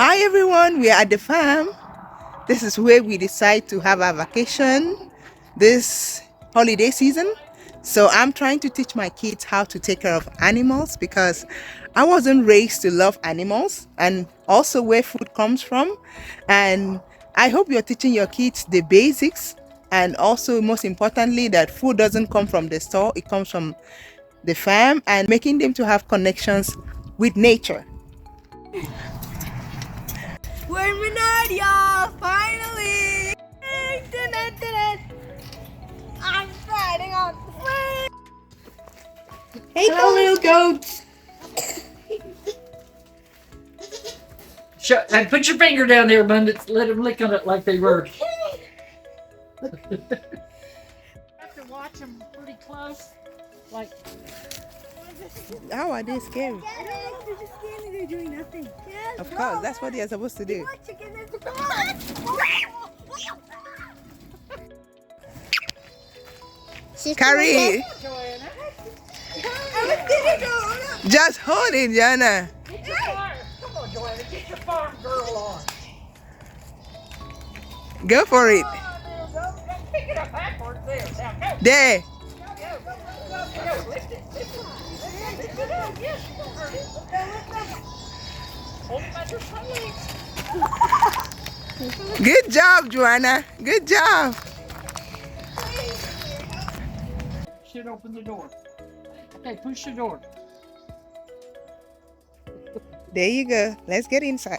Hi everyone, we are at the farm. This is where we decide to have our vacation this holiday season. So I'm trying to teach my kids how to take care of animals because I wasn't raised to love animals and also where food comes from. And I hope you're teaching your kids the basics and also most importantly that food doesn't come from the store, it comes from the farm and making them to have connections with nature. We're in Menard, y'all! Finally! I'm riding on the plane! Hey, hello, little goats. Shut and put your finger down there, Abundance. Let them lick on it like they were. Have to watch them pretty close. Like, How are they scary? They're just standing there doing nothing. Of course, that's what they are supposed to do. Carry it. Just hold it, Jana. get your farm. Come on, Joanna. Get your farm girl on. Go for it. Don't pick it up backwards there. Now go. There. Go. Lift it. Lift it. Lift it up. Yes, you don't hurt it. Hold it by your legs. Good job, Joanna. Good job. Should open the door. Okay, push the door. There you go. Let's get inside.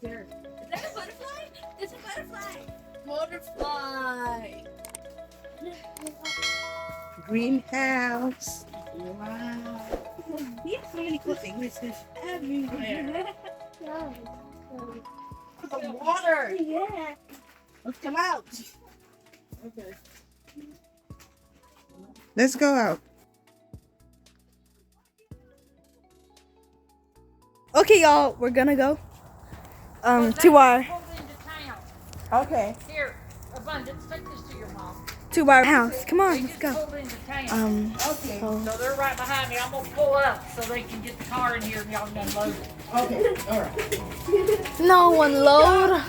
Is that a butterfly? It's a butterfly! Butterfly! Greenhouse. Wow! We have so many cool things everywhere. The water! Yeah! Let's come out! Okay. Let's go out. Okay, y'all, we're gonna go to our Okay. Here, Abundance, take this to your mom. house. Come on, let's go. Pulled into town. Okay. So they're right behind me. I'm gonna pull up so they can get the car in here and y'all can unload it. Okay. All right. No one load.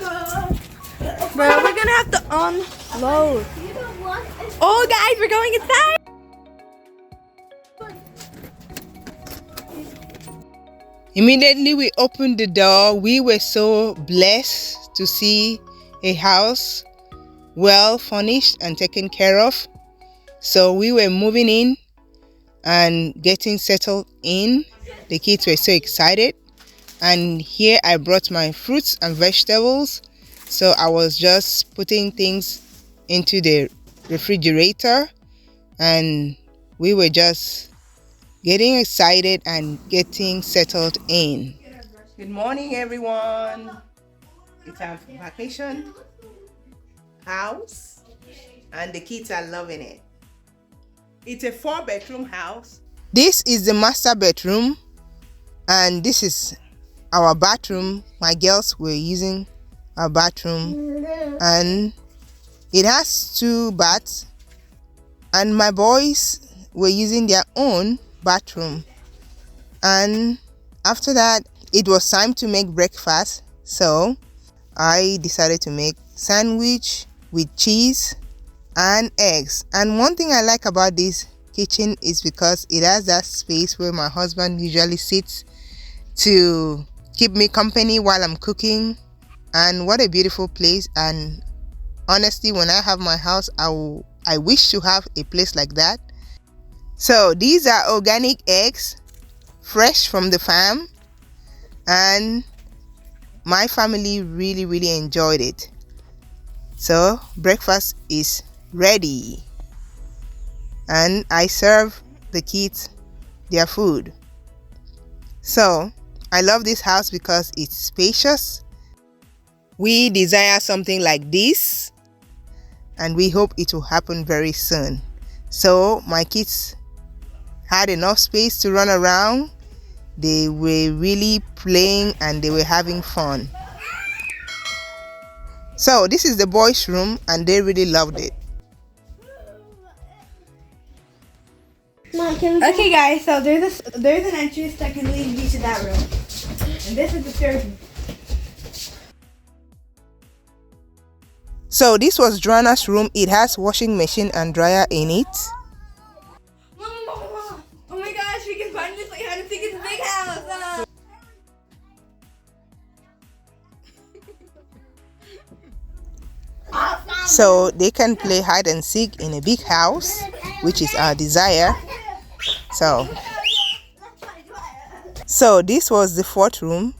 Bro, we're gonna have to unload. Oh, guys, we're going inside. Immediately we opened the door, we were so blessed to see a house well furnished and taken care of. So we were moving in and getting settled in. The kids were so excited. And here I brought my fruits and vegetables. So I was just putting things into the refrigerator and we were just getting excited and getting settled in. Good morning, everyone. It's our vacation house and the kids are loving it. It's a 4-bedroom house. This is the master bedroom and this is our bathroom. My girls were using our bathroom and it has 2 baths and my boys were using their own bathroom. And after that it was time to make breakfast, so I decided to make sandwich with cheese and eggs. And one thing I like about this kitchen is because it has that space where my husband usually sits to keep me company while I'm cooking. And what a beautiful place. And honestly, when I have my house, I wish to have a place like that. So these are organic eggs, fresh from the farm, and my family really enjoyed it. So breakfast is ready and I serve the kids their food. So I love this house because it's spacious. We desire something like this and we hope it will happen very soon. So my kids had enough space to run around. They were really playing and they were having fun. So this is the boys' room and they really loved it. Okay, guys. So there's an entrance that can lead you to that room, and this is the stairs. So this was Joanna's room. It has washing machine and dryer in it. Mama, oh my gosh, we can finally play hide and seek in the big house. So they can play hide and seek in a big house, which is our desire. So this was the fourth room.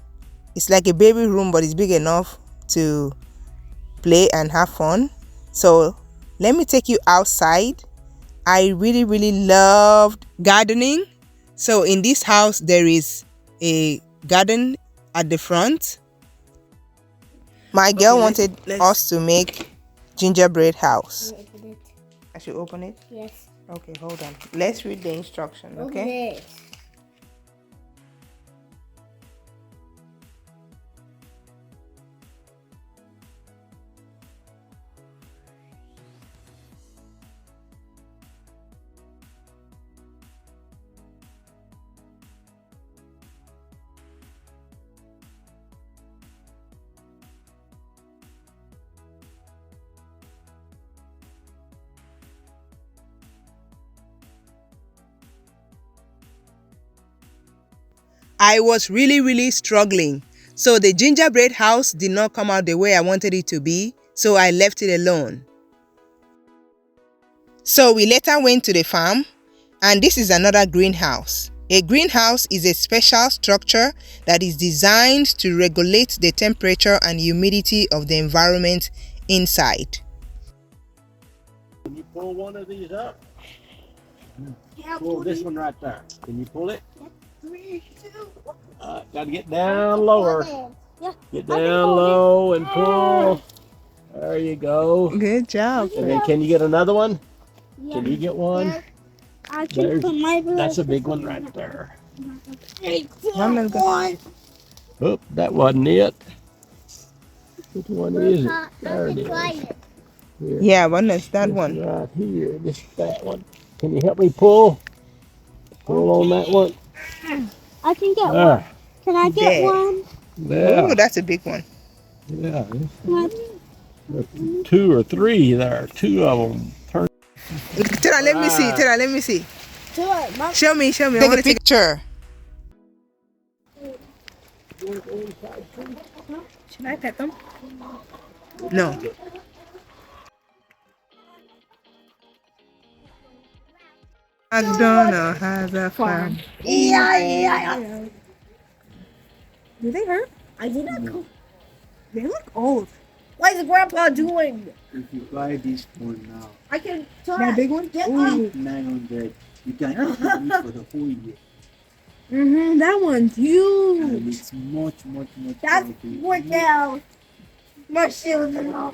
It's like a baby room, but it's big enough to play and have fun. So let me take you outside. I really loved gardening. So in this house there is a garden at the front. My girl wanted us to make gingerbread house. I should open it? Yes. Okay, hold on. Let's read the instruction, okay? I was really struggling. So the gingerbread house did not come out the way I wanted it to be, so I left it alone. So we later went to the farm, and this is another greenhouse. A greenhouse is a special structure that is designed to regulate the temperature and humidity of the environment inside. Can you pull one of these up? Pull this one right there. Can you pull it? 3, 2, 1. Gotta get down lower. Get down low and pull. There you go. Good job. And then can you get another one? Yeah. Can you get one? I can put my That's a big one right there. 3, 2, One minute. 1. Oop, that wasn't it. Which one is it? There it is. Here. Yeah, one is that This one. right here. This is that one. Can you help me pull? Pull on that one. I can get one. There. Can I get There. one? Yeah. Oh, that's a big one. Yeah. What? 2 or 3 there. 2 of them. Turn. Tara, let me see. Tara, let me see. Do it. Mom. Show me. Take a picture. Should I pet them? No. McDonald has a farm. Yeah. Do they hurt? I did not go. They look old. What is Grandpa doing? If you buy this one now, I can That big one? Get Ooh. up. 900, you can eat it for the whole year. That one's And huge. it's much That's healthy. more down. My shield and all.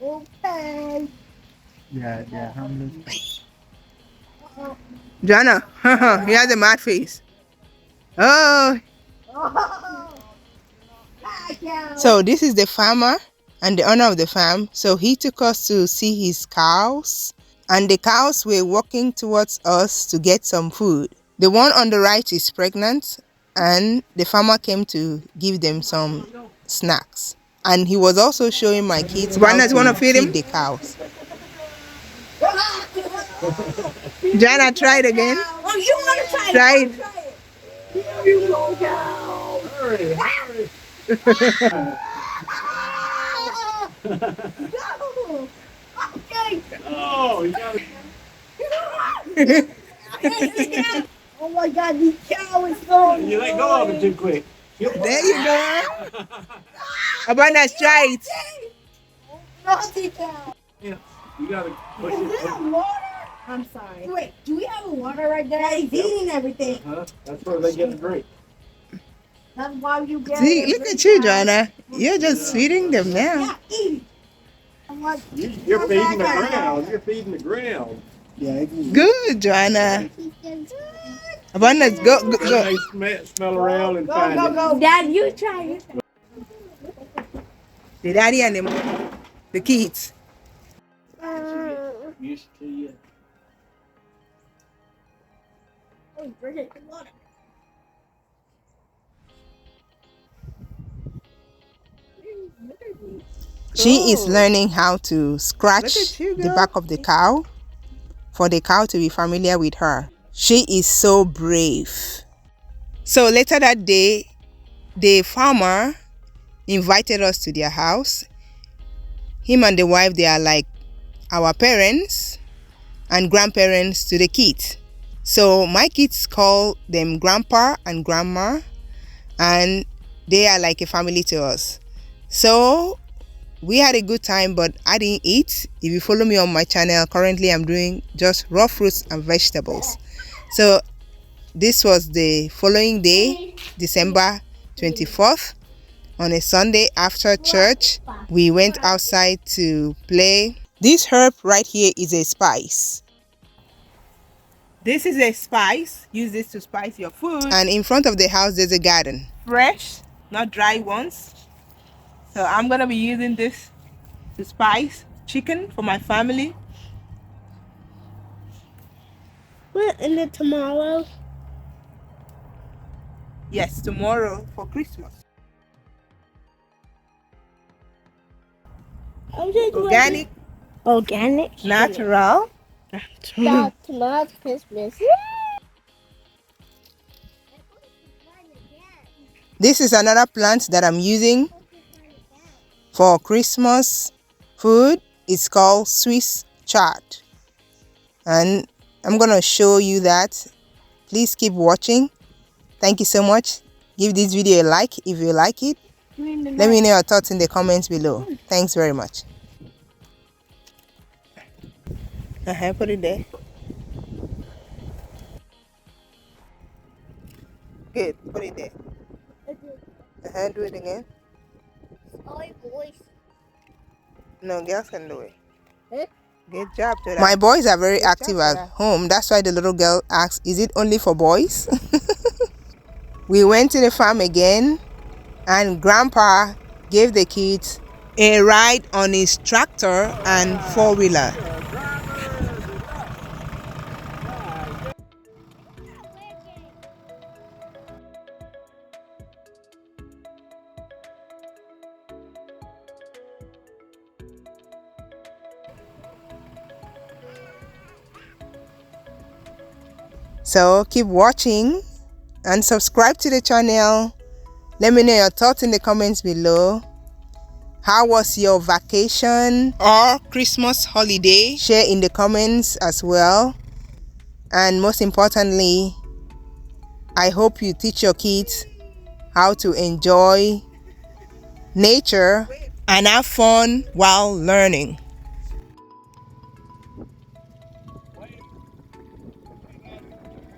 Okay. Yeah, they're harmless. Joanna, he has a mad face. Oh. So this is the farmer and the owner of the farm. So he took us to see his cows, and the cows were walking towards us to get some food. The one on the right is pregnant, and the farmer came to give them some snacks. And he was also showing my kids how to feed the cows. Joanna, try it again. Oh, you want to try it? Try it. Here you go, cow. Hurry. Go. Okay. Oh, you got Oh my God, this cow is so. You let go of it too quick. There you go. Abundance, try it. Naughty cow. Yeah, you gotta push Is it. that water? I'm sorry. Wait, do we have a water right there? He's eating everything. Huh? That's where they get a drink. That's why you get See, it. look at you, Joanna. You're just feeding them now. Yeah, eat it. I'm like, You're feeding the ground. You're feeding the ground. Yeah, it is. Good, Joanna. Abundance, go. They smell around and find it. go. Dad, you try it. The daddy and the kids. Used to you. She is Oh. learning how to scratch Look at you, the girl. back of the cow for the cow to be familiar with her. She is so brave. So later that day, the farmer invited us to their house. Him and the wife, they are like our parents and grandparents to the kids. So my kids call them grandpa and grandma, and they are like a family to us. So we had a good time, but I didn't eat. If you follow me on my channel, currently I'm doing just raw fruits and vegetables. So this was the following day, December 24th. On a Sunday after church, we went outside to play. This herb right here is a spice. This is a spice. Use this to spice your food. And in front of the house, there's a garden. Fresh, not dry ones. So I'm gonna be using this to spice chicken for my family. What in the tomorrow? Yes, tomorrow for Christmas. Organic, Organic. natural. Tomorrow's Christmas. This is another plant that I'm using for Christmas food. It's called Swiss chard. And I'm going to show you that. Please keep watching. Thank you so much. Give this video a like if you like it. Let me know your thoughts in the comments below. Thanks very much. Put it there. Good, put it there. Do it again. No, girls can do it. Good job, Toda. My boys are very active at home. That's why the little girl asked, is it only for boys? We went to the farm again, and Grandpa gave the kids a ride on his tractor and four-wheeler. So keep watching and subscribe to the channel. Let me know your thoughts in the comments below. How was your vacation or Christmas holiday? Share in the comments as well. And most importantly, I hope you teach your kids how to enjoy nature and have fun while learning.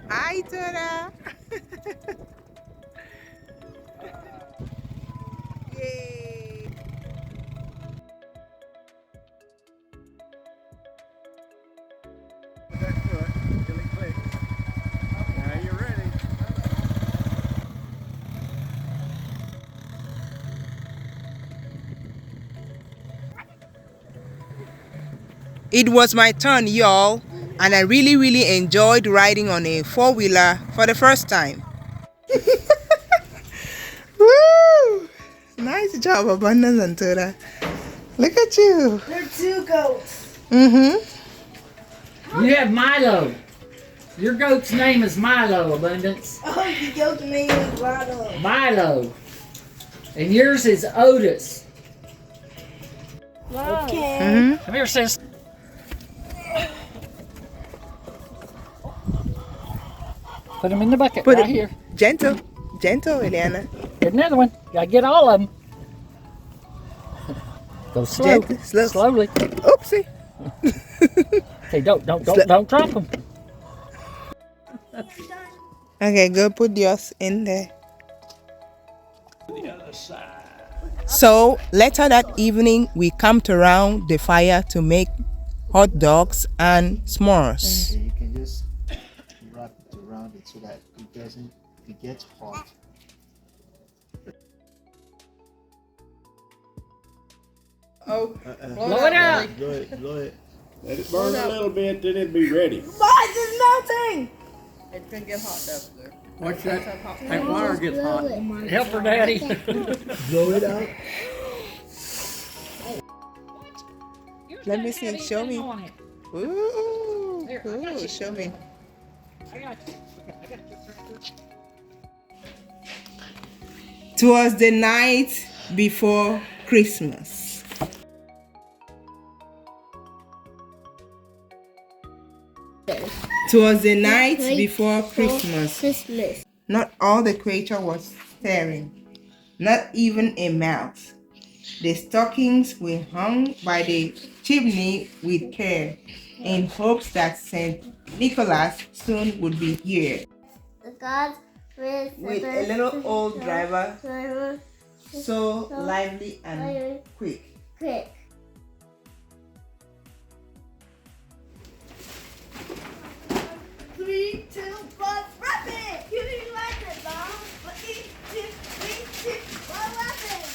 Hi, Toda. Yay. Now you're ready. It was my turn, y'all, and I really enjoyed riding on a four-wheeler for the first time. Woo! Nice job, Abundance and Toda. Look at you. They're two goats. You have Milo. Your goat's name is Milo, Abundance. Oh, the goat's name is Lotto. Milo. And yours is Otis. Okay. Come here, sis. Put them in the bucket Put right it- here. Gentle, Eliana. Get another one. Gotta get all of them. Go slow. Gently, slow. Slowly. Oopsie. Okay, don't drop them. Okay, go put yours in there. The other side. So later that evening, we camped around the fire to make hot dogs and s'mores. You can just wrap it around it so that it gets hot. Oh, Blow it out. Blow it. Let it burn a little bit, then it'll be ready. Why is this melting? Can get hot dogs there. Watch that. Hot That wire gets hot. Help her, Daddy. Blow it out. Let me see. Show me. Ooh, cool. Show me. I got you. Twas the night before Christmas. Twas the night before Christmas. Not all the creature was staring, not even a mouse. The stockings were hung by the chimney with care, in hopes that St. Nicholas soon would be here. With a little old driver, so lively and quick. 3, 2, 1, wrap it! You didn't like it, Mom. 3, 2, 3, 2, 1, wrap it!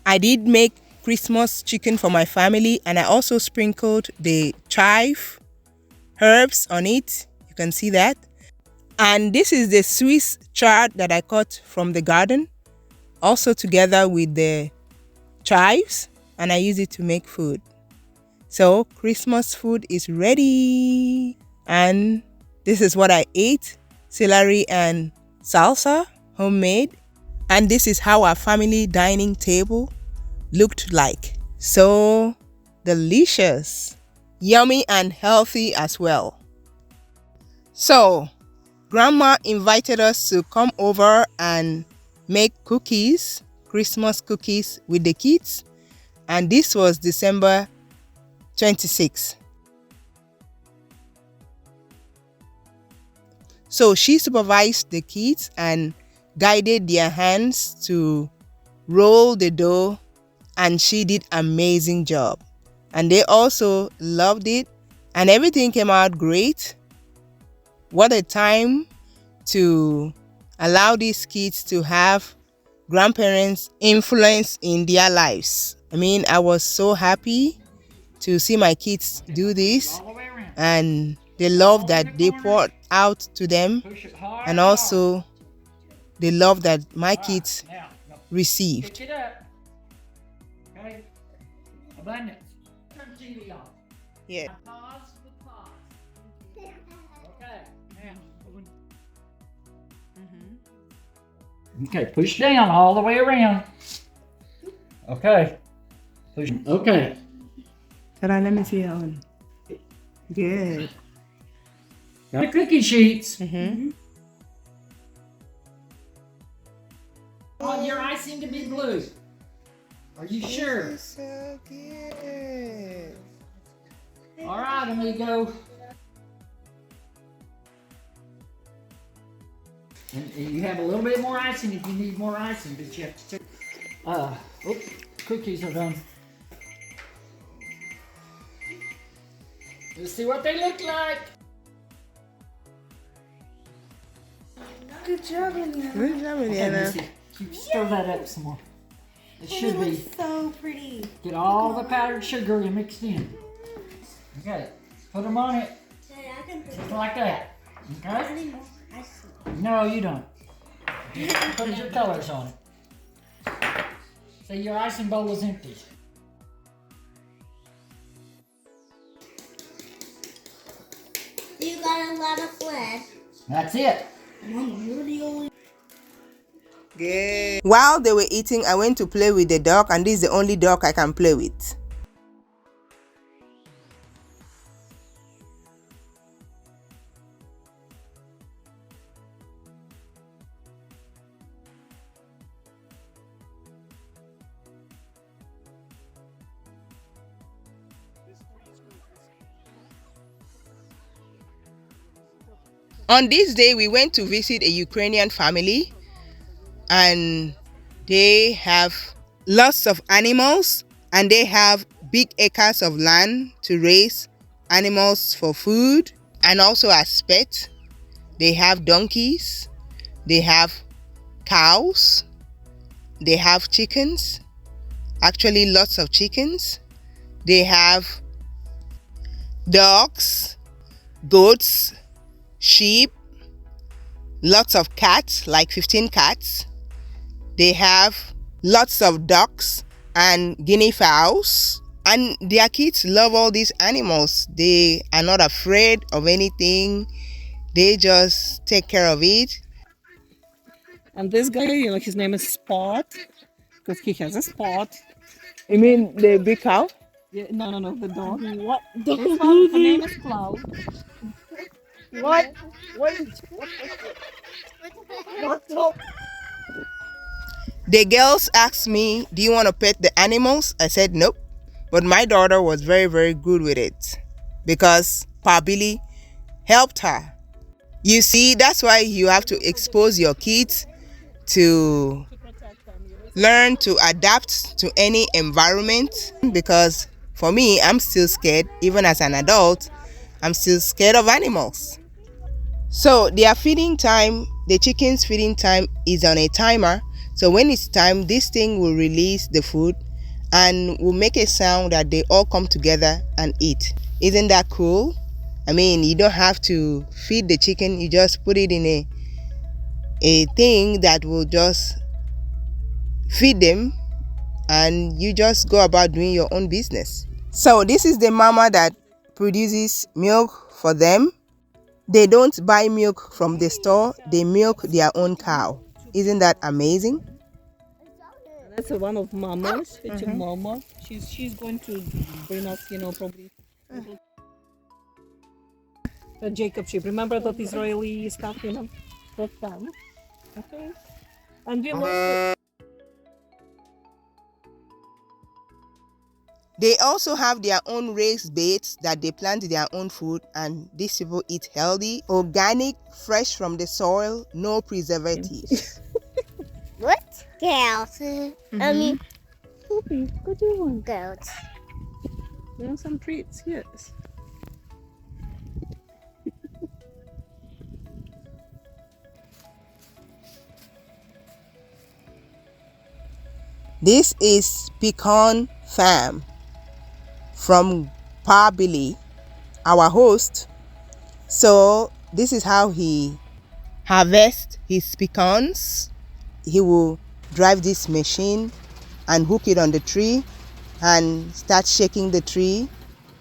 I did make Christmas chicken for my family, and I also sprinkled the chive herbs on it. You can see that. And this is the Swiss chard that I cut from the garden, also together with the chives, and I use it to make food. So Christmas food is ready, and this is what I ate: celery and salsa, homemade. And this is how our family dining table looked like. So delicious, yummy and healthy as well. So Grandma invited us to come over and make cookies, Christmas cookies with the kids. And this was December 26th. So she supervised the kids and guided their hands to roll the dough, and she did an amazing job. And they also loved it, and everything came out great. What a time to allow these kids to have grandparents' influence in their lives. I mean, I was so happy to see my kids do this, and the love that they poured out to them, and also the love that my kids received. Pick it up. Okay. Abundance. Turn TV off. Yeah. Pause with pause. Okay. Now. Okay, push down all the way around. Okay. Push. Okay. Let me see that one. Good. The cookie sheets. Want your icing to be blue. Are you sure? So good. All right, amigo. And you have a little bit more icing if you need more icing, but you have to cookies are done. Let's see what they look like. Good job, Indiana. Good job, Okay, Indiana. Missy, you stir that up some more. It should be. So pretty. Get all the powdered sugar mixed in. Okay, put them on it. Just like that. Okay? No, you don't. Put your colors on it. See, your icing bowl is empty. You got a lot of flesh. That's it. Mom, you're the only. Good. While they were eating, I went to play with the dog, and this is the only dog I can play with. On this day, we went to visit a Ukrainian family, and they have lots of animals, and they have big acres of land to raise animals for food and also as pets. They have donkeys, They have cows. They have chickens. Actually, lots of chickens. They have dogs, goats, sheep, lots of cats, like 15 cats. They have lots of ducks and guinea fowls. And their kids love all these animals. They are not afraid of anything. They just take care of it. And this guy, his name is Spot, because he has a spot. You mean the big cow? Yeah, no, the dog. What? This one, her name is Cloud. What? The girls asked me, do you want to pet the animals? I said nope. But my daughter was very, very good with it because Pa Billy helped her. You see, that's why you have to expose your kids to learn to adapt to any environment, because for me, I'm still scared. Even as an adult, I'm still scared of animals. So their feeding time, the chicken's feeding time is on a timer. So when it's time, this thing will release the food and will make a sound that they all come together and eat. Isn't that cool? I mean, you don't have to feed the chicken. You just put it in a thing that will just feed them, and you just go about doing your own business. So this is the mama that produces milk for them. They don't buy milk from the store. They milk their own cow. Isn't that amazing? That's one of Mama's. It's a Mama. She's going to bring us, probably. The Jacob sheep. Remember that Israeli stuff, That's fun. Okay. And we must. They also have their own raised beds that they plant their own food, and these people eat healthy, organic, fresh from the soil, no preservatives. What? Girls. I mean, Poopy, what do you want? girls. You want some treats? Yes. This is Pecan Farm from Pa Billy, our host. So this is how he harvests his pecans. He will drive this machine and hook it on the tree and start shaking the tree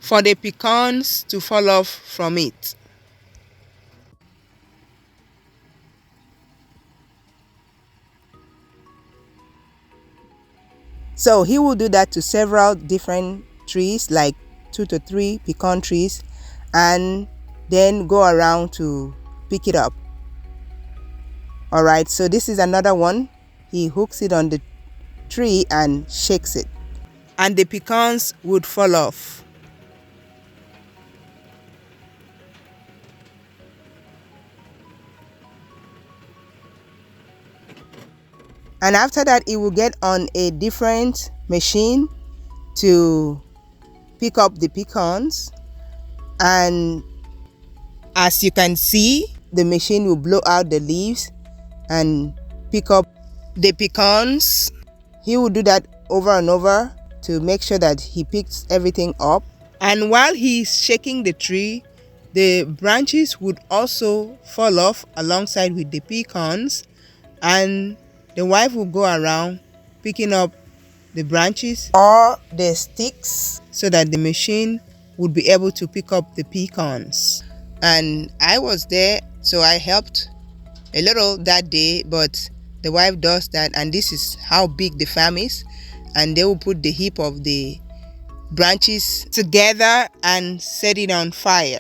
for the pecans to fall off from it. So he will do that to several different trees, like 2 to 3 pecan trees, and then go around to pick it up. All right, so this is another one. He hooks it on the tree and shakes it, and the pecans would fall off. And after that, it will get on a different machine to pick up the pecans. And as you can see, the machine will blow out the leaves and pick up the pecans. He will do that over and over to make sure that he picks everything up. And while he's shaking the tree, the branches would also fall off alongside with the pecans, and the wife will go around picking up the branches or the sticks so that the machine would be able to pick up the pecans. And I was there, so I helped a little that day, but the wife does that, and this is how big the farm is. And they will put the heap of the branches together and set it on fire.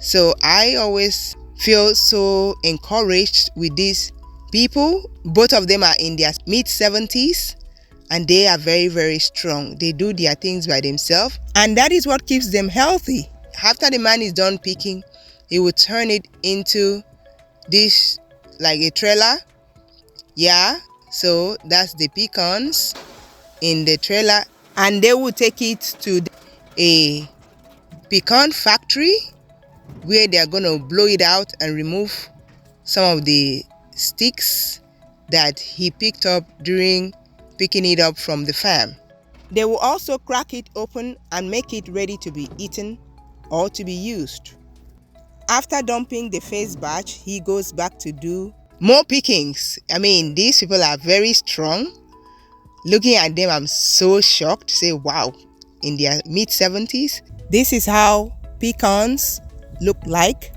So I always feel so encouraged with these people. Both of them are in their mid-70s, and they are very, very strong. They do their things by themselves, and that is what keeps them healthy. After the man is done picking, he will turn it into this, like a trailer. Yeah, so that's the pecans in the trailer, and they will take it to a pecan factory where they are going to blow it out and remove some of the sticks that he picked up during picking it up from the farm. They will also crack it open and make it ready to be eaten or to be used. After dumping the first batch, he goes back to do more pickings. I mean, these people are very strong. Looking at them, I'm so shocked. Say, wow, in their mid-70s. This is how pecans look like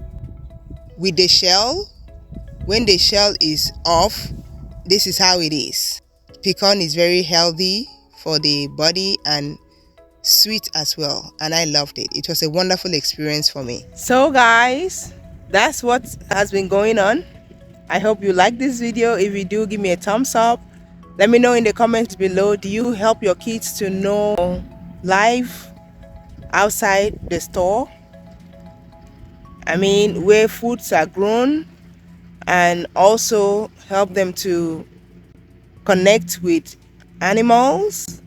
with the shell. When the shell is off, this is how it is. Pecan is very healthy for the body and sweet as well, and I loved it. It was a wonderful experience for me. So guys, that's what has been going on. I hope you like this video. If you do, give me a thumbs up. Let me know in the comments below, do you help your kids to know life outside the store? I mean, where foods are grown, and also help them to connect with animals?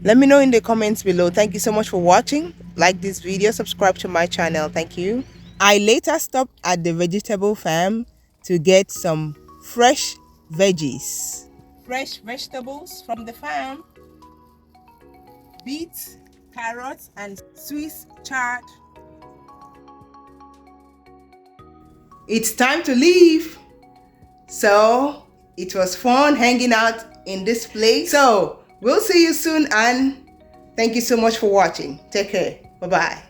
Let me know in the comments below. Thank you so much for watching. Like this video, subscribe to my channel. Thank you. I later stopped at the vegetable farm to get some fresh veggies. Fresh vegetables from the farm. Beets, carrots, and Swiss chard. It's time to leave. So it was fun hanging out in this place. So we'll see you soon, and thank you so much for watching. Take care. Bye-bye.